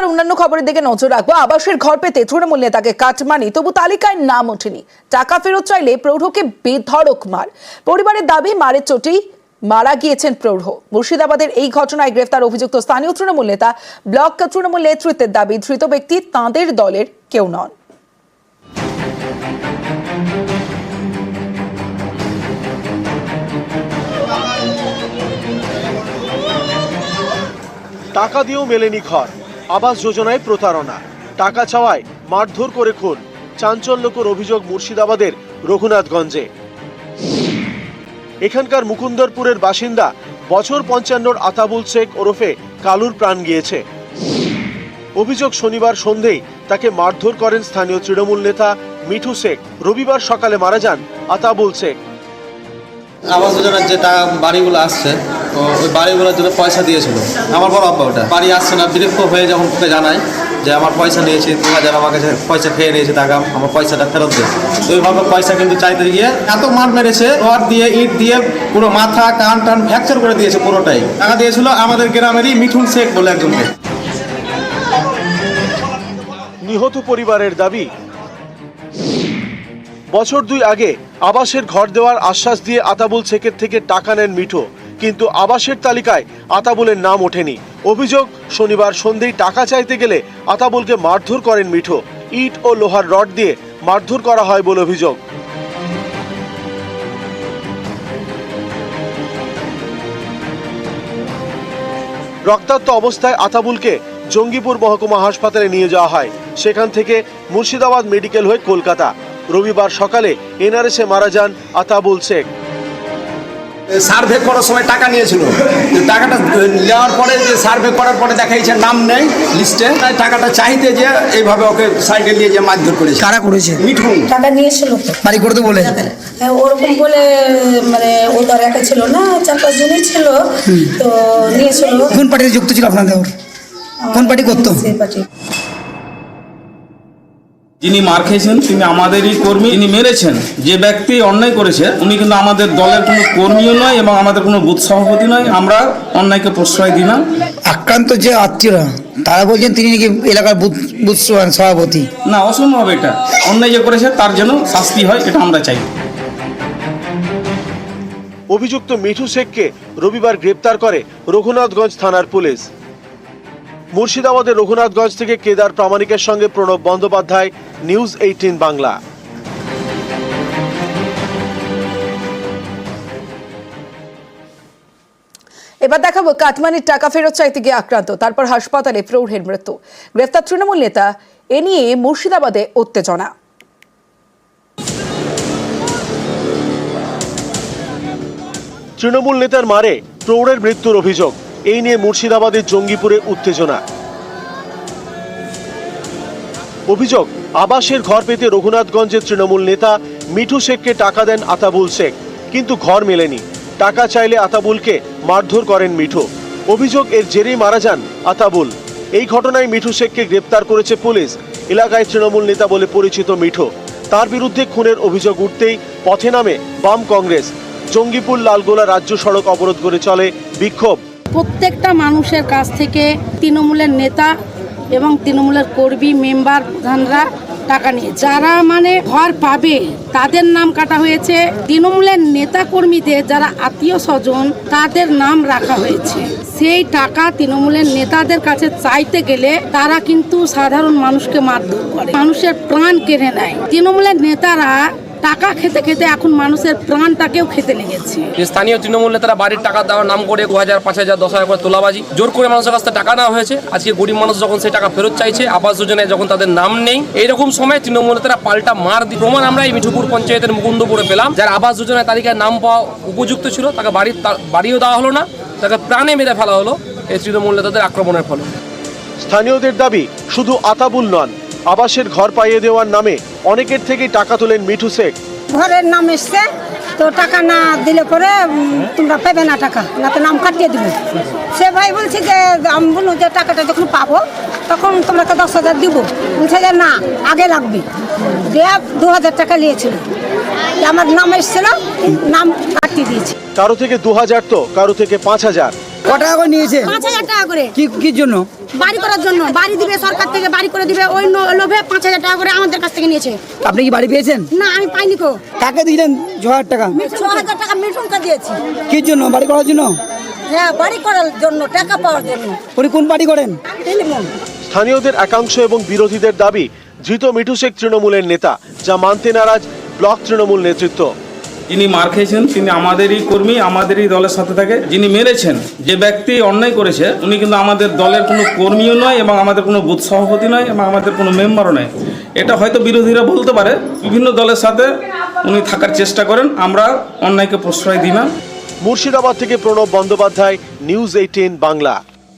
এবার অন্যান্য খবরের দিকে নজর রাখবো। আবাসের ঘর পেতে তৃণমূল নেতাকে কাটমানি, তবু তালিকায় নাম ওঠেনি। টাকা ফেরত চাইলে প্রৌঢ়কে বেধড়ক মার। পরিবারের দাবি মারের চোটেই মারা গিয়েছেন প্রৌঢ়। মুর্শিদাবাদের এই ঘটনায় গ্রেফতার অভিযুক্ত স্থানীয় তৃণমূল নেতা। ব্লক তৃণমূল নেতৃত্বের দাবি ধৃত ব্যক্তি তাঁদের দলের কেউ নন। টাকা দিয়েও মেলেনি ঘর, আবাস যোজনায় প্রতারণা, টাকা চাওয়ায় মারধর করে খুন। চাঞ্চল্যকর অভিযোগ মুর্শিদাবাদের রঘুনাথগঞ্জে। এখানকার মুকুন্দরপুরের বাসিন্দা বছর 55 আতাবুল শেখ ওরফে কালুর প্রাণ গিয়েছে। অভিযোগ শনিবার সন্ধেই তাকে মারধর করেন স্থানীয় তৃণমূল নেতা মিঠু শেখ। রবিবার সকালে মারা যান আতাবুল শেখ। আবাস যোজনার যে টাকা বাড়িগুলো আসছে, তো ওই বাড়িগুলোর জন্য পয়সা দিয়েছিল আমার বড় আব্বা। ওটা বাড়ি আসছে না, বিরক্ত হয়ে যখন ওকে জানায় যে আমার পয়সা নিয়েছে 2000, আমার কাছে পয়সা খেয়ে নিয়েছে, টাকা আমার পয়সাটা ফেরত দেয়। তো ওইভাবে পয়সা কিন্তু চাইতে গিয়ে এত মার মেরেছে, রড দিয়ে ইট দিয়ে পুরো মাথা কান টান ফ্র্যাকচার করে দিয়েছে পুরোটাই। টাকা দিয়েছিল আমাদের গ্রামেরই মিঠুন শেখ বলে একজনকে। নিহত পরিবারের দাবি, বছর 2 আগে আবাসের ঘর দেওয়ার আশ্বাস দিয়ে আতাবুল শেখের থেকে টাকা নেন মিঠু, কিন্তু আবাসের তালিকায় আতাবুলের নাম ওঠেনি। অভিযোগ শনিবার সন্ধ্যেই টাকা চাইতে গেলে আতাবুলকে মারধর করেন মিঠু। ইট ও লোহার রড দিয়ে মারধর করা হয় বলে অভিযোগ। রক্তাক্ত অবস্থায় আতাবুলকে জঙ্গিপুর মহকুমা হাসপাতালে নিয়ে যাওয়া হয়। সেখান থেকে মুর্শিদাবাদ মেডিকেল হয়ে কলকাতা। রবিবার সকালে এনআরএসে মারা যান আতাবুল শেখ। সার্ভে করার সময় টাকা নিয়েছিল, টাকাটা নেওয়ার পরে যে সার্ভে করার পরে দেখাইছে নাম নেই লিস্টে, তাই টাকাটা চাইতে যে এইভাবে ওকে সাইডে নিয়ে যে মারধর করেছে। কারা করেছে? মিঠুন। টাকা নিয়েছিল তো বাড়ি করতে বলে, হ্যাঁ, ওরকম বলে, মানে ও তো আর একা ছিল না, 4-5 জনই ছিল, তো নিয়েছিল। কোন পার্টিতে যুক্ত ছিল আপনাদের? কোন পার্টি করতো? সেই পার্টি। যিনি মার খেয়েছেন তিনি আমাদেরই কর্মী। তিনি মেরেছেন যে ব্যক্তি অন্যায় করেছে উনি কিন্তু আমাদের দলের কোনো কর্মীও নয় এবং আমাদের কোনো বুথ সভাপতি নয়। আমরা অন্যায়কে প্রশ্রয় দিই না। আক্রান্ত যে আত্মীয়রা তারা বলছেন তিনি নাকি এলাকার বুথ সভাপতি। না, অসম্ভব। এটা অন্যায় যে করেছে তার জন্য শাস্তি হয়, এটা আমরা চাই। অভিযুক্ত মিঠু শেখকে রবিবার গ্রেপ্তার করে রঘুনাথগঞ্জ থানার পুলিশ। মুর্শিদাবাদের রঘুনাথগঞ্জ থেকে কেদার প্রামাণিকের সঙ্গে প্রণব বন্দ্যোপাধ্যায়, নিউজ 18 বাংলা। এবার দেখাবো কাটমানির টাকা ফেরত চাইতে গিয়ে আক্রান্ত, তারপর হাসপাতালে প্রৌঢ়ের মৃত্যু। গ্রেফতার তৃণমূল নেতা। এ নিয়ে মুর্শিদাবাদে উত্তেজনা। তৃণমূল নেতার মারে প্রৌঢ়ের মৃত্যুর অভিযোগ। এই নিয়ে মুর্শিদাবাদের জঙ্গিপুরে উত্তেজনা। অভিযোগ, আবাসের ঘর পেতে রঘুনাথগঞ্জের তৃণমূল নেতা মিঠু শেখকে টাকা দেন আতাবুল শেখ, কিন্তু ঘর মেলেনি। টাকা চাইলে আতাবুলকে মারধর করেন মিঠু। অভিযোগ, এর জেরেই মারা যান আতাবুল। এই ঘটনায় মিঠু শেখকে গ্রেপ্তার করেছে পুলিশ। এলাকায় তৃণমূল নেতা বলে পরিচিত মিঠু। তার বিরুদ্ধে খুনের অভিযোগ উঠতেই পথে নামে বাম কংগ্রেস। জঙ্গিপুর লালগোলা রাজ্য সড়ক অবরোধ করে চলে বিক্ষোভ। প্রত্যেকটা মানুষের কাছ থেকে তৃণমূলের নেতা এবং তৃণমূলের কর্মী, মেম্বার, প্রধানরা টাকা নিয়ে যারা মানে ঘর পাবে তাদের নাম কাটা হয়েছে। তৃণমূলের নেতা কর্মীদের যারা আত্মীয় স্বজন তাদের নাম রাখা হয়েছে। সেই টাকা তৃণমূলের নেতাদের কাছে চাইতে গেলে তারা কিন্তু সাধারণ মানুষকে মারধর করে, মানুষের প্রাণ কেড়ে নেয়। তৃণমূলের নেতারা টাকা খেতে খেতে এখন মানুষের প্রাণটাকেও খেতে লেগেছে। স্থানীয় তৃণমূল নেতারা বাড়ির টাকা দেওয়ার নাম করে 2000, 5000, 10,000 করে তোলাবাজি, জোর করে মানুষের কাছ থেকে টাকা নেওয়া হয়েছে। আজকে গরিব মানুষ যখন সেই টাকা ফেরত চাইছে, আবাস যোজনায় যখন তাদের নাম নেই, এইরকম সময় তৃণমূল নেতারা পাল্টা মার দিয়ে প্রমাণ আমরা এই মিঠুপুর পঞ্চায়েতের মুকুন্দপুরে পেলাম। যার আবাস যোজনায় তালিকায় নাম পাওয়া উপযুক্ত ছিল, তাকে বাড়িও দেওয়া হলো না, তাকে প্রাণে মেরে ফেলা হলো এই তৃণমূল নেতাদের আক্রমণের ফলে। স্থানীয়দের দাবি, শুধু আতাবুল নন, আবাসের ঘর পাইয়ে দেওয়ার নামে অনেকের থেকেই টাকা তোলেন মিঠু শেখ। ঘরের নাম এসছে তো টাকা না দিলে পরে তোমরা পাবে না, টাকা না তো নাম কাটিয়ে দিবে। সে ভাই বলছে যে আমি বলুন যে টাকাটা যখন পাবো তখন তোমাকে 10,000 দিব। বলছে যে না, আগে লাগবে। দেয়া 2000 টাকা নিয়েছিল, আমার নাম এসেছিল, নাম কাটিয়ে দিয়েছে। কারো থেকে 2000 তো কারো থেকে 5000। ক টাকা করে নিয়েছে? 5000 টাকা করে। কি জন্য? বাড়ি করার জন্য বাড়ি দিবে সরকার থেকে, বাড়ি করে দিবে, ওই লোভে 5,000 টাকা করে আমাদের কাছ থেকে নিয়েছে। আপনি কি বাড়ি পেয়েছেন? না, আমি পাইনি কো। কাকে দিলেন 6,000 টাকা? 6,000 টাকা মিঠুনকে দিয়েছি। কি জন্য? বাড়ি করার জন্য? হ্যাঁ, বাড়ি করার জন্য, টাকা পাওয়ার জন্য। উনি কোন পার্টি করেন? টেলিমন। স্থানীয়দের একাংশ এবং বিরোধীদের দাবি ধৃত মিঠু শেখ তৃণমূলের নেতা, যা মানতে নারাজ ব্লক তৃণমূল নেতৃত্ব। যিনি মার খেয়েছেন তিনি আমাদেরই কর্মী, আমাদেরই দলের সাথে থাকে। যিনি মেরেছেন, যে ব্যক্তি অন্যায় করেছে, উনি কিন্তু আমাদের দলের কোনো কর্মীও নয় এবং আমাদের কোনো বুথ সভাপতি নয় এবং আমাদের কোনো মেম্বারও নয়। এটা হয়তো বিরোধীরা বলতে পারে, বিভিন্ন দলের সাথে উনি থাকার চেষ্টা করেন, আমরা অন্যায়কে প্রশ্রয় দিই না। মুর্শিদাবাদ থেকে প্রণব বন্দ্যোপাধ্যায়, নিউজ 18 বাংলা।